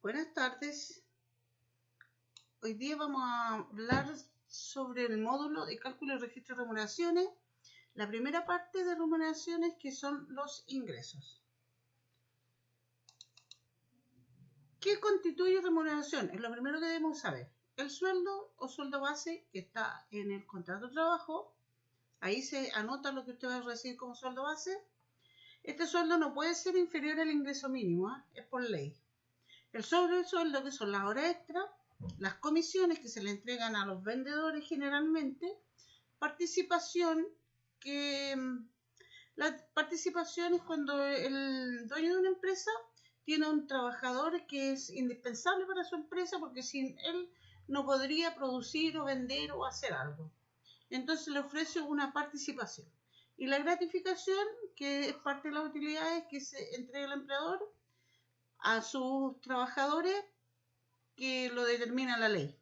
Buenas tardes. Hoy día vamos a hablar sobre el módulo de cálculo y registro de remuneraciones. La primera parte de remuneraciones, que son los ingresos. ¿Qué constituye remuneración? Es lo primero que debemos saber. El sueldo o sueldo base que está en el contrato de trabajo. Ahí se anota lo que usted va a recibir como sueldo base. Este sueldo no puede ser inferior al ingreso mínimo, es por ley. El sobresueldo, que son las horas extra, las comisiones que se le entregan a los vendedores generalmente, participación, que la participación es cuando el dueño de una empresa tiene un trabajador que es indispensable para su empresa porque sin él no podría producir o vender o hacer algo. Entonces le ofrece una participación. Y la gratificación, que es parte de las utilidades que se entrega el empleador a sus trabajadores, que lo determina la ley.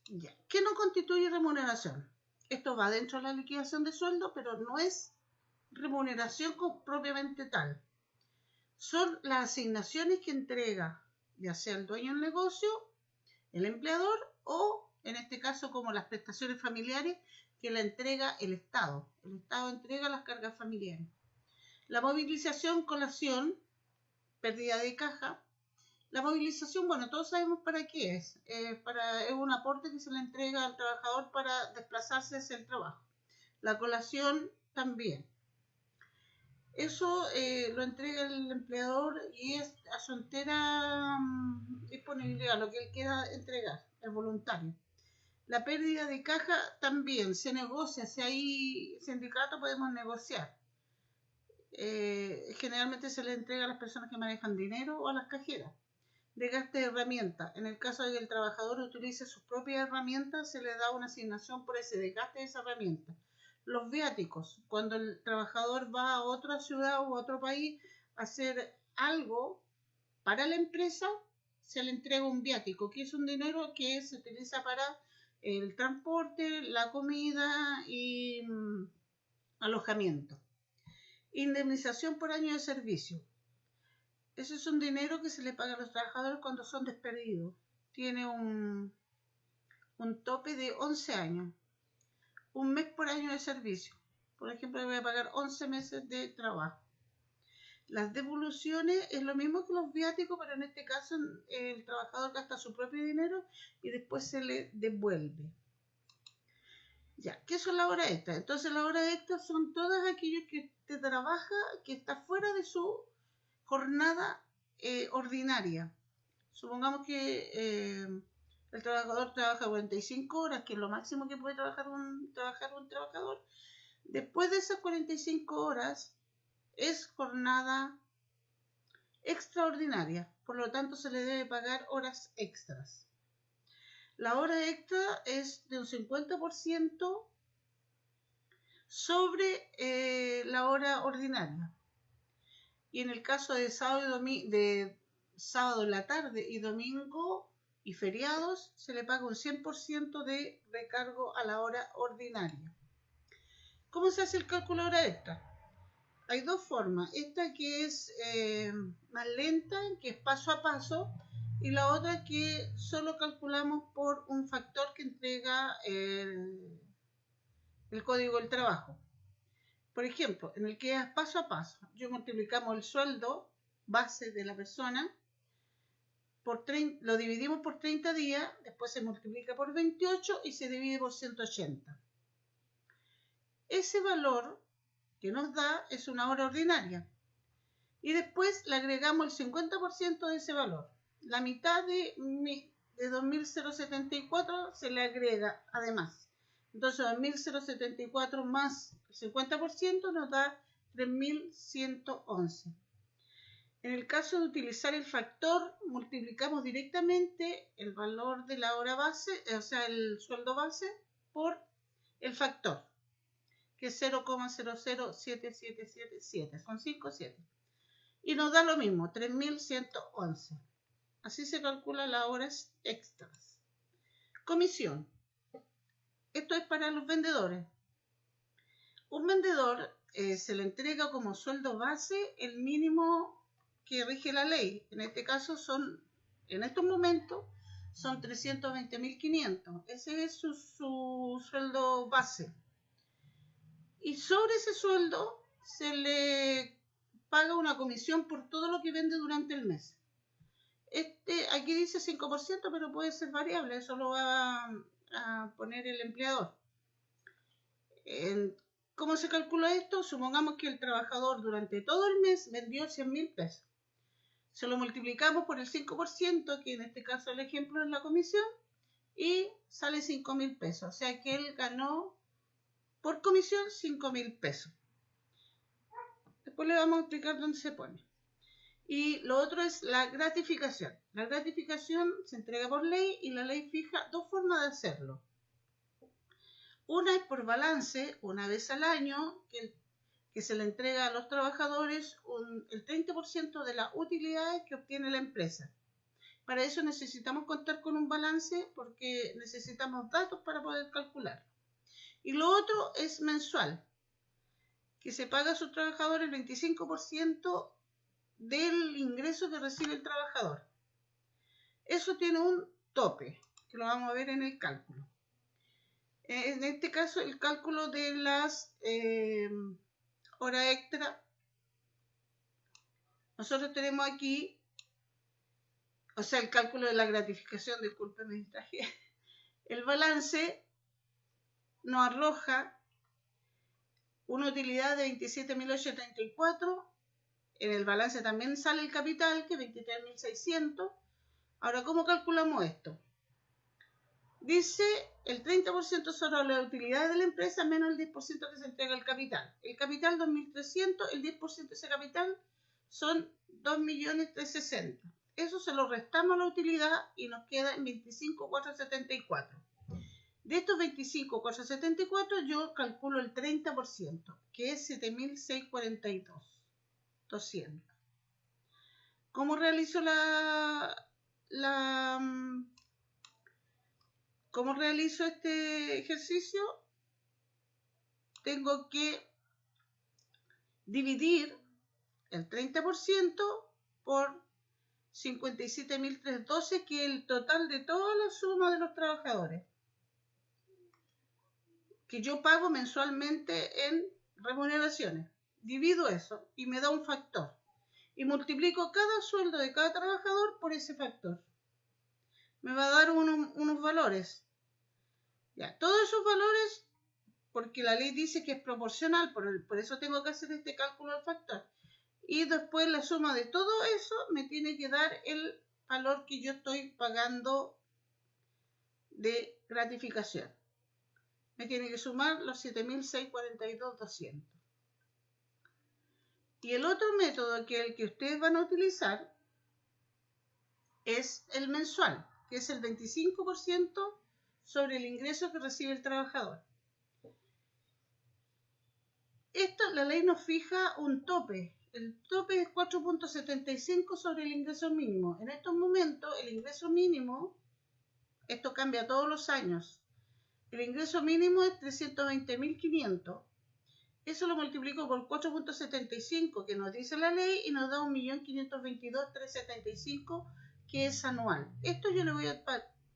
Ya. ¿Qué no constituye remuneración? Esto va dentro de la liquidación de sueldo, pero no es remuneración propiamente tal. Son las asignaciones que entrega, ya sea el dueño del negocio, el empleador, o en este caso como las prestaciones familiares que la entrega el Estado. El Estado entrega las cargas familiares. La movilización, colación, pérdida de caja. La movilización, bueno, todos sabemos para qué es. Es un aporte que se le entrega al trabajador para desplazarse hacia el trabajo. La colación también. Eso lo entrega el empleador y es a su entera disponibilidad, lo que él quiera entregar, es voluntario. La pérdida de caja también se negocia, si hay sindicato podemos negociar. Generalmente se le entrega a las personas que manejan dinero o a las cajeras. Desgaste de herramientas. En el caso de que el trabajador utilice sus propias herramientas, se le da una asignación por ese desgaste de esa herramienta. Los viáticos. Cuando el trabajador va a otra ciudad o a otro país a hacer algo para la empresa, se le entrega un viático, que es un dinero que se utiliza para el transporte, la comida y alojamiento. Indemnización por año de servicio. Ese es un dinero que se le paga a los trabajadores cuando son despedidos. Tiene un tope de 11 años. Un mes por año de servicio. Por ejemplo, le voy a pagar 11 meses de trabajo. Las devoluciones es lo mismo que los viáticos, pero en este caso el trabajador gasta su propio dinero y después se le devuelve. Ya, ¿qué son las horas extras? Entonces las horas extras son todas aquellos que te trabaja, que está fuera de su jornada ordinaria. Supongamos que el trabajador trabaja 45 horas, que es lo máximo que puede trabajar un trabajador. Después de esas 45 horas es jornada extraordinaria, por lo tanto se le debe pagar horas extras. La hora extra es de un 50% sobre la hora ordinaria. Y en el caso de sábado en la tarde y domingo y feriados, se le paga un 100% de recargo a la hora ordinaria. ¿Cómo se hace el cálculo de hora extra? Hay dos formas. Esta que es más lenta, que es paso a paso, y la otra que solo calculamos por un factor que entrega el código del trabajo. Por ejemplo, en el que es paso a paso, yo multiplicamos el sueldo base de la persona, lo dividimos por 30 días, después se multiplica por 28 y se divide por 180. Ese valor que nos da es una hora ordinaria. Y después le agregamos el 50% de ese valor. La mitad de 2.074 se le agrega además. Entonces 2.074 más el 50% nos da 3.111. En el caso de utilizar el factor, multiplicamos directamente el valor de la hora base, o sea, el sueldo base, por el factor, que es 0,007777, son 5 7. Y nos da lo mismo, 3.111. Así se calculan las horas extras. Comisión. Esto es para los vendedores. Un vendedor se le entrega como sueldo base el mínimo que rige la ley. En este caso en estos momentos, son 320.500. Ese es su sueldo base. Y sobre ese sueldo se le paga una comisión por todo lo que vende durante el mes. Aquí dice 5%, pero puede ser variable, eso lo va a poner el empleador. ¿Cómo se calcula esto? Supongamos que el trabajador durante todo el mes vendió 100.000 pesos. Se lo multiplicamos por el 5%, que en este caso el ejemplo es la comisión, y sale 5.000 pesos. O sea que él ganó por comisión 5.000 pesos. Después le vamos a explicar dónde se pone. Y lo otro es la gratificación. La gratificación se entrega por ley y la ley fija dos formas de hacerlo. Una es por balance, una vez al año, que se le entrega a los trabajadores el 30% de las utilidades que obtiene la empresa. Para eso necesitamos contar con un balance porque necesitamos datos para poder calcularlo. Y lo otro es mensual, que se paga a sus trabajadores el 25% del ingreso que recibe el trabajador. Eso tiene un tope, que lo vamos a ver en el cálculo. En este caso, el cálculo de las horas extra, nosotros tenemos aquí, o sea, el cálculo de la gratificación, discúlpeme, distraje. El balance nos arroja una utilidad de 27.834. En el balance también sale el capital, que es 23.600. Ahora, ¿cómo calculamos esto? Dice el 30% sobre la utilidad de la empresa menos el 10% que se entrega al capital. El capital 2.300, el 10% de ese capital son 2.360.000. Eso se lo restamos a la utilidad y nos queda en 25.474. De estos 25.474 yo calculo el 30%, que es 7.642.200. ¿Cómo realizo ¿Cómo realizo este ejercicio? Tengo que dividir el 30% por 57.312, que es el total de toda la suma de los trabajadores que yo pago mensualmente en remuneraciones. Divido eso y me da un factor. Y multiplico cada sueldo de cada trabajador por ese factor. Me va a dar unos valores. Ya, todos esos valores, porque la ley dice que es proporcional, por eso tengo que hacer este cálculo del factor. Y después la suma de todo eso me tiene que dar el valor que yo estoy pagando de gratificación. Me tiene que sumar los 7.642.200. Y el otro método, que el que ustedes van a utilizar, es el mensual, que es el 25% sobre el ingreso que recibe el trabajador. La ley nos fija un tope. El tope es 4.75 sobre el ingreso mínimo. En estos momentos, el ingreso mínimo, esto cambia todos los años, el ingreso mínimo es 320.500. Eso lo multiplico por 4.75 que nos dice la ley y nos da 1.522.375, que es anual. Esto yo le voy a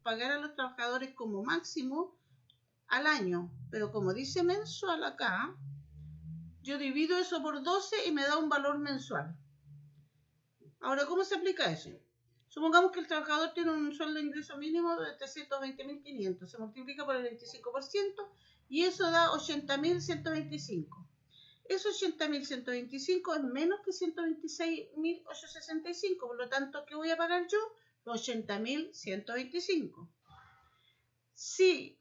pagar a los trabajadores como máximo al año, pero como dice mensual acá, yo divido eso por 12 y me da un valor mensual. Ahora, ¿cómo se aplica eso? Supongamos que el trabajador tiene un sueldo de ingreso mínimo de 320.500, se multiplica por el 25% y eso da 80.125. Esos 80.125 es menos que 126.865, por lo tanto, ¿qué voy a pagar yo? Los 80.125. Si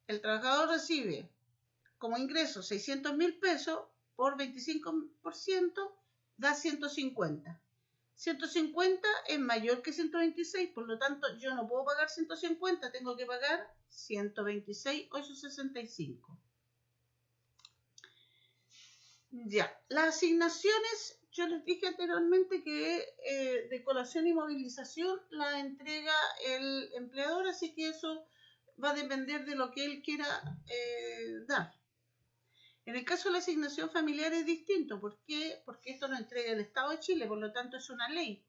el trabajador recibe como ingreso 600.000 pesos, por 25% da 150. 150 es mayor que 126, por lo tanto yo no puedo pagar 150, tengo que pagar 126.865. Ya, las asignaciones, yo les dije anteriormente que de colación y movilización la entrega el empleador, así que eso va a depender de lo que él quiera dar. En el caso de la asignación familiar es distinto. ¿Por qué? Porque esto lo entrega el Estado de Chile, por lo tanto es una ley.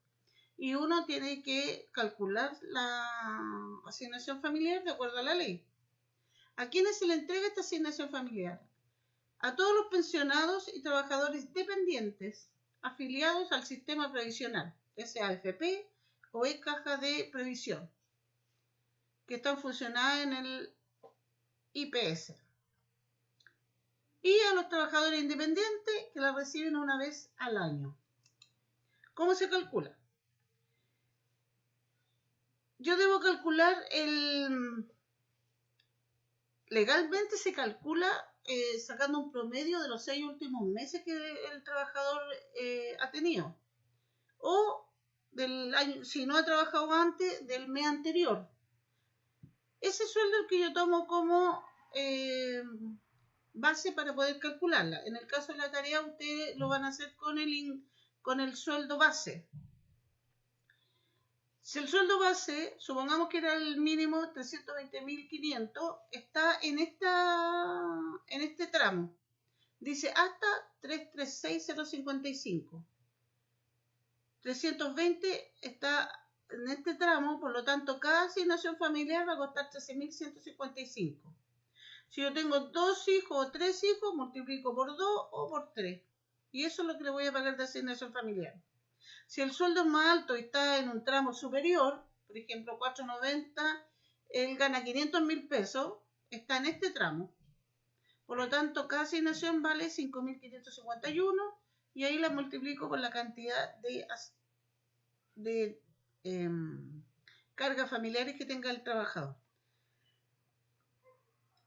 Y uno tiene que calcular la asignación familiar de acuerdo a la ley. ¿A quiénes se le entrega esta asignación familiar? A todos los pensionados y trabajadores dependientes afiliados al sistema previsional, ya sea AFP o caja de previsión, que están funcionadas en el IPS. Y a los trabajadores independientes que la reciben una vez al año. ¿Cómo se calcula? Yo debo calcular legalmente se calcula sacando un promedio de los 6 últimos meses que el trabajador ha tenido. O del año, si no ha trabajado antes, del mes anterior. Ese sueldo es el que yo tomo como base para poder calcularla. En el caso de la tarea, ustedes lo van a hacer con el sueldo base. Si el sueldo base, supongamos que era el mínimo 320.500, está en este tramo. Dice hasta 336.055. 320 está en este tramo, por lo tanto, cada asignación familiar va a costar 13.155. Si yo tengo 2 hijos o 3 hijos, multiplico por 2 o por 3. Y eso es lo que le voy a pagar de asignación familiar. Si el sueldo es más alto y está en un tramo superior, por ejemplo 490, él gana 500.000 pesos, está en este tramo. Por lo tanto, cada asignación vale 5.551 y ahí la multiplico por la cantidad de cargas familiares que tenga el trabajador.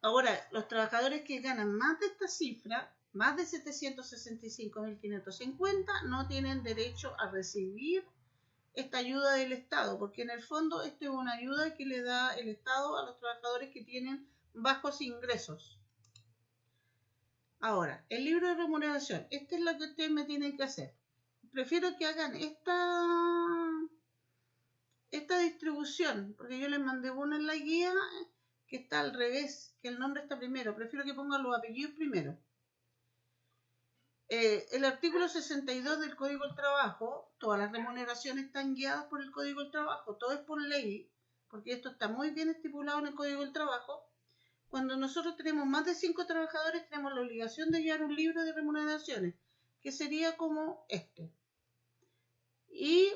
Ahora, los trabajadores que ganan más de esta cifra, más de 765.550, no tienen derecho a recibir esta ayuda del Estado, porque en el fondo esto es una ayuda que le da el Estado a los trabajadores que tienen bajos ingresos. Ahora, el libro de remuneración, esto es lo que ustedes me tienen que hacer. Prefiero que hagan esta distribución, porque yo les mandé una en la guía que está al revés, que el nombre está primero. Prefiero que pongan los apellidos primero. El artículo 62 del Código del Trabajo, todas las remuneraciones están guiadas por el Código del Trabajo, todo es por ley, porque esto está muy bien estipulado en el Código del Trabajo. Cuando nosotros tenemos más de 5 trabajadores, tenemos la obligación de llevar un libro de remuneraciones, que sería como este. Y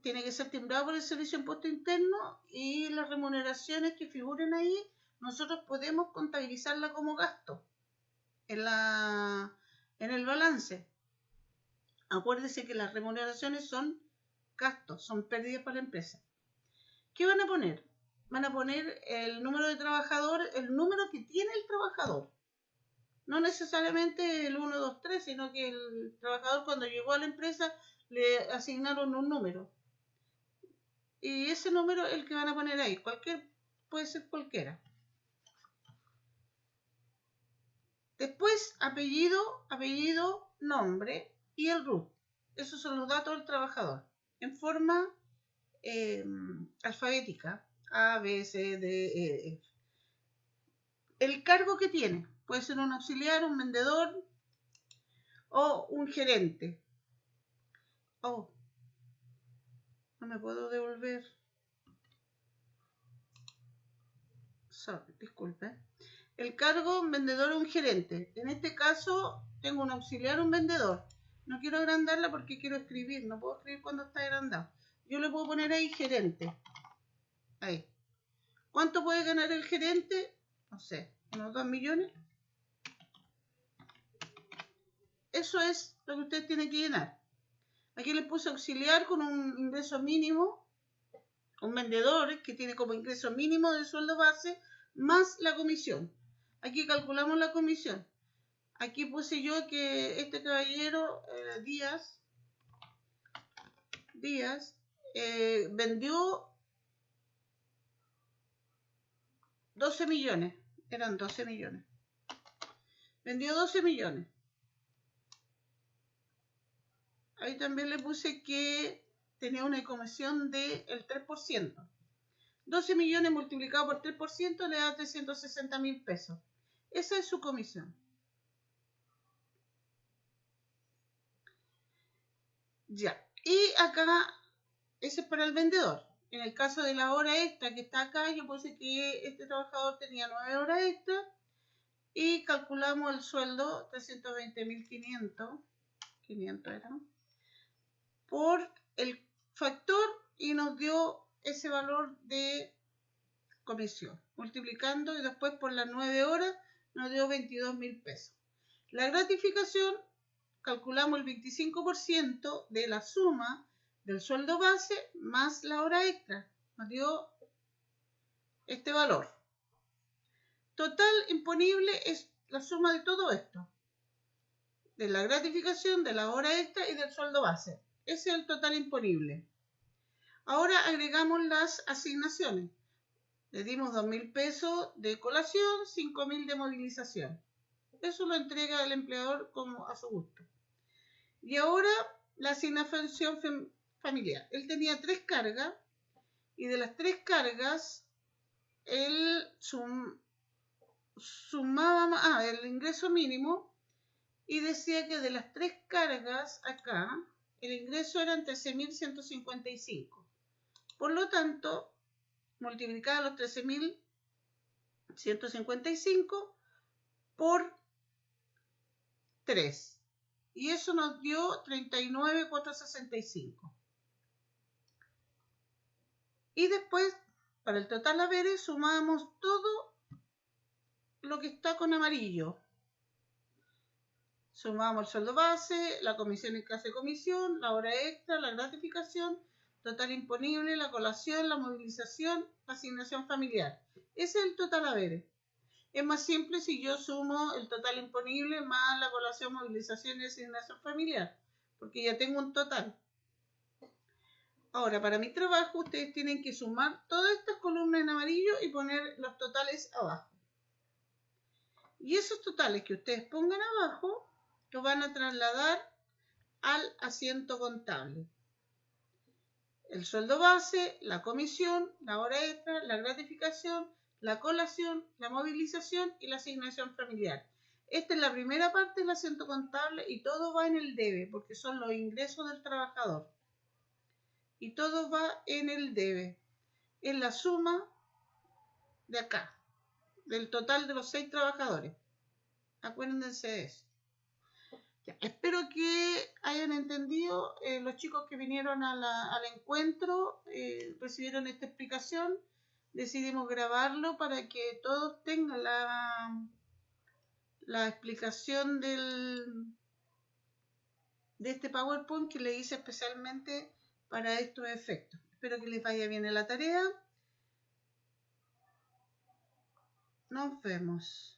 tiene que ser timbrado por el Servicio de Impuesto Interno y las remuneraciones que figuren ahí, nosotros podemos contabilizarla como gasto en el balance. Acuérdese que las remuneraciones son gastos, son pérdidas para la empresa. ¿Qué van a poner? Van a poner el número de trabajador, el número que tiene el trabajador. No necesariamente el 1, 2, 3, sino que el trabajador cuando llegó a la empresa le asignaron un número. Y ese número es el que van a poner ahí. Puede ser cualquiera. Después, apellido, nombre y el RUT. Esos son los datos del trabajador. En forma alfabética. A, B, C, D, E, F. El cargo que tiene. Puede ser un auxiliar, un vendedor o un gerente. Oh, no me puedo devolver. Sorry, disculpe. El cargo, un vendedor o un gerente. En este caso, tengo un auxiliar o un vendedor. No quiero agrandarla porque quiero escribir. No puedo escribir cuando está agrandado. Yo le puedo poner ahí gerente. Ahí. ¿Cuánto puede ganar el gerente? No sé, unos 2 millones. Eso es lo que ustedes tienen que llenar. Aquí le puse auxiliar con un ingreso mínimo. Un vendedor que tiene como ingreso mínimo del sueldo base más la comisión. Aquí calculamos la comisión. Aquí puse yo que este caballero, Díaz, vendió 12 millones. Eran 12 millones. Vendió 12 millones. Ahí también le puse que tenía una comisión del 3%. 12 millones multiplicado por 3% le da 360.000 pesos. Esa es su comisión. Ya. Y acá, ese es para el vendedor. En el caso de la hora extra que está acá, yo puse que este trabajador tenía 9 horas extra y calculamos el sueldo 320.500, 500 era, por el factor y nos dio ese valor de comisión. Multiplicando y después por las 9 horas nos dio 22.000 pesos. La gratificación, calculamos el 25% de la suma del sueldo base más la hora extra. Nos dio este valor. Total imponible es la suma de todo esto. De la gratificación, de la hora extra y del sueldo base. Ese es el total imponible. Ahora agregamos las asignaciones. Le dimos 2.000 pesos de colación, 5.000 de movilización. Eso lo entrega el empleador como a su gusto. Y ahora la asignación familiar. Él tenía 3 cargas y de las 3 cargas él sumaba el ingreso mínimo y decía que de las 3 cargas acá el ingreso eran 13.155. Por lo tanto, multiplicaba los 13.155 por 3. Y eso nos dio 39.465. Y después, para el total haberes, sumamos todo lo que está con amarillo. Sumamos el sueldo base, la comisión en caso de comisión, la hora extra, la gratificación, total imponible, la colación, la movilización, la asignación familiar. Ese es el total haberes. Es más simple si yo sumo el total imponible más la colación, movilización y asignación familiar, porque ya tengo un total. Ahora, para mi trabajo, ustedes tienen que sumar todas estas columnas en amarillo y poner los totales abajo. Y esos totales que ustedes pongan abajo, los van a trasladar al asiento contable. El sueldo base, la comisión, la hora extra, la gratificación, la colación, la movilización y la asignación familiar. Esta es la primera parte del asiento contable y todo va en el debe, porque son los ingresos del trabajador. Y todo va en el debe. Es la suma de acá, del total de los 6 trabajadores. Acuérdense de eso. Ya, espero que hayan entendido. Los chicos que vinieron al encuentro recibieron esta explicación. Decidimos grabarlo para que todos tengan la explicación de este PowerPoint que le hice especialmente para estos efectos. Espero que les vaya bien en la tarea. Nos vemos.